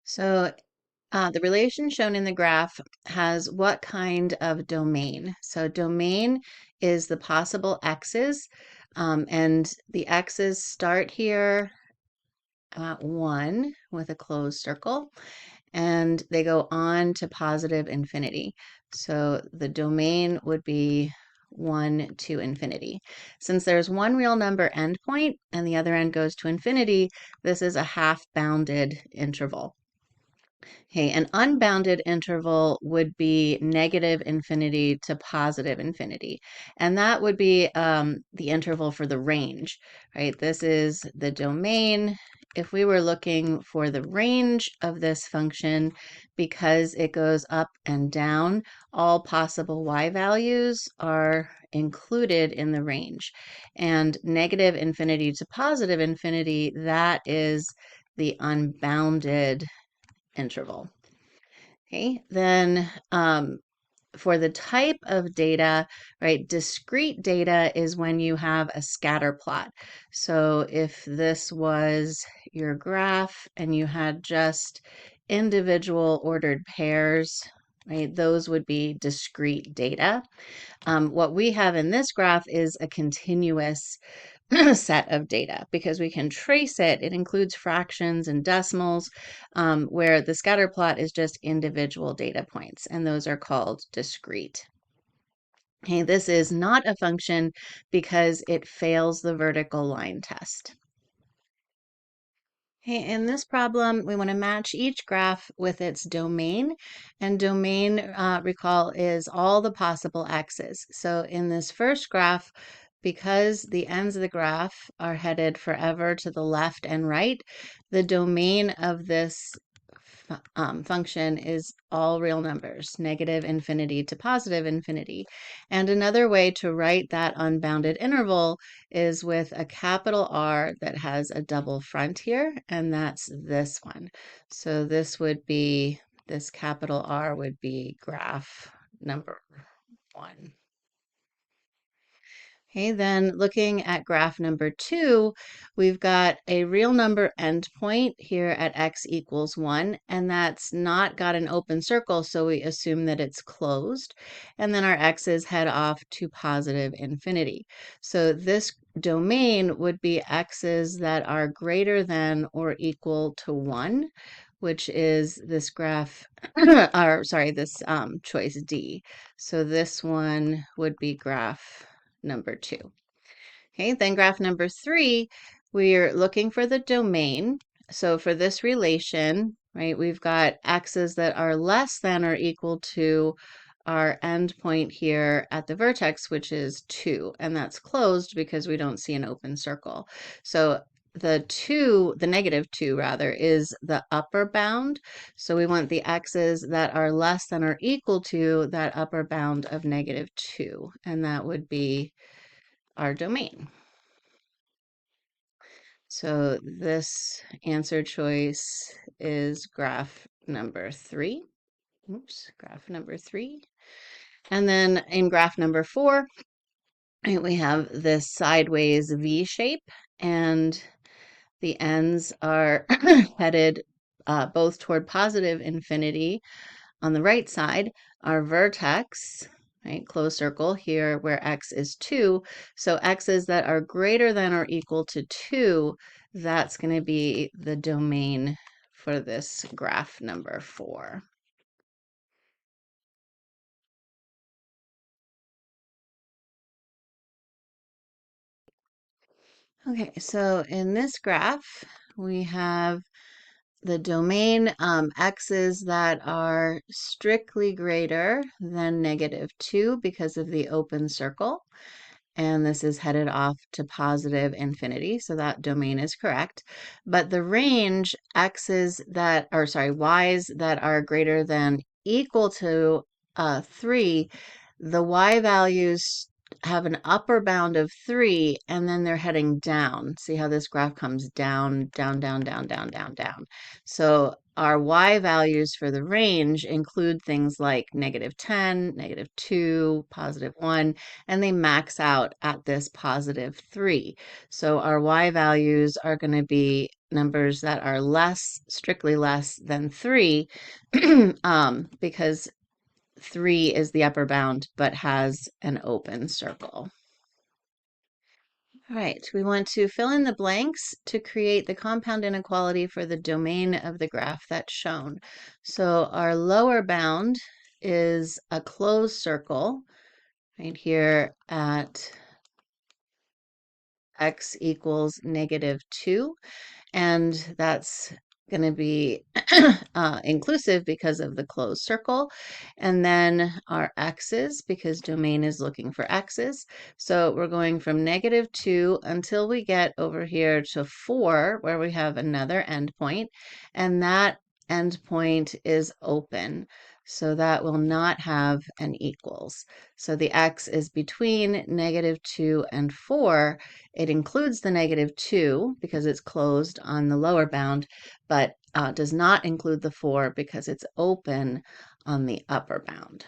So the relation shown in the graph has what kind of domain? So domain is the possible x's, and the x's start here at 1 with a closed circle, and they go on to positive infinity. So the domain would be 1 to infinity. Since there's one real number endpoint and the other end goes to infinity, this is a half-bounded interval. Okay, an unbounded interval would be negative infinity to positive infinity. And that would be the interval for the range, right? This is the domain. If we were looking for the range of this function, because it goes up and down, all possible y values are included in the range. And negative infinity to positive infinity, that is the unbounded interval. Okay, then for the type of data, right, discrete data is when you have a scatter plot. So if this was your graph and you had just individual ordered pairs, right, those would be discrete data. What we have in this graph is a continuous set of data because we can trace it. It includes fractions and decimals, where the scatter plot is just individual data points, and those are called discrete. Okay, this is not a function because it fails the vertical line test. Okay, in this problem, we want to match each graph with its domain, and domain, recall, is all the possible x's. So in this first graph, because the ends of the graph are headed forever to the left and right, the domain of this function is all real numbers, negative infinity to positive infinity. And another way to write that unbounded interval is with a capital R that has a double front here, and that's this one. So this would be, this capital R would be graph number 1. Okay, then looking at graph number 2, we've got a real number endpoint here at x equals 1, and that's not got an open circle, so we assume that it's closed. And then our x's head off to positive infinity. So this domain would be x's that are greater than or equal to 1, which is this graph, or sorry, this choice D. So this one would be graph number 2. Okay, then graph number 3, we're looking for the domain. So for this relation, right, we've got x's that are less than or equal to our endpoint here at the vertex, which is 2, and that's closed because we don't see an open circle. So the negative 2 rather, is the upper bound. So we want the x's that are less than or equal to that upper bound of negative 2, and that would be our domain. So this answer choice is graph number 3. Oops, graph number 3. And then in graph number 4, we have this sideways V shape, and the ends are headed both toward positive infinity. On the right side, our vertex, right, closed circle here where x is 2. So x's that are greater than or equal to 2, that's going to be the domain for this graph number 4. Okay, so in this graph, we have the domain x's that are strictly greater than negative 2 because of the open circle. And this is headed off to positive infinity, so that domain is correct. But the range x's that, or sorry, y's that are greater than equal to 3, the y values have an upper bound of 3, and then they're heading down. See how this graph comes down, down, down, down, down, down, down. So our y values for the range include things like negative 10, negative 2, positive 1, and they max out at this positive 3. So our y values are going to be numbers that are strictly less than 3, because 3 is the upper bound but has an open circle. All right, we want to fill in the blanks to create the compound inequality for the domain of the graph that's shown. So our lower bound is a closed circle right here at x equals -2, and that's going to be inclusive because of the closed circle. And then our x's, because domain is looking for x's. So we're going from -2 until we get over here to 4, where we have another endpoint, and that endpoint is open. So that will not have an equals. So the x is between -2 and 4. It includes the -2 because it's closed on the lower bound, but does not include the 4 because it's open on the upper bound.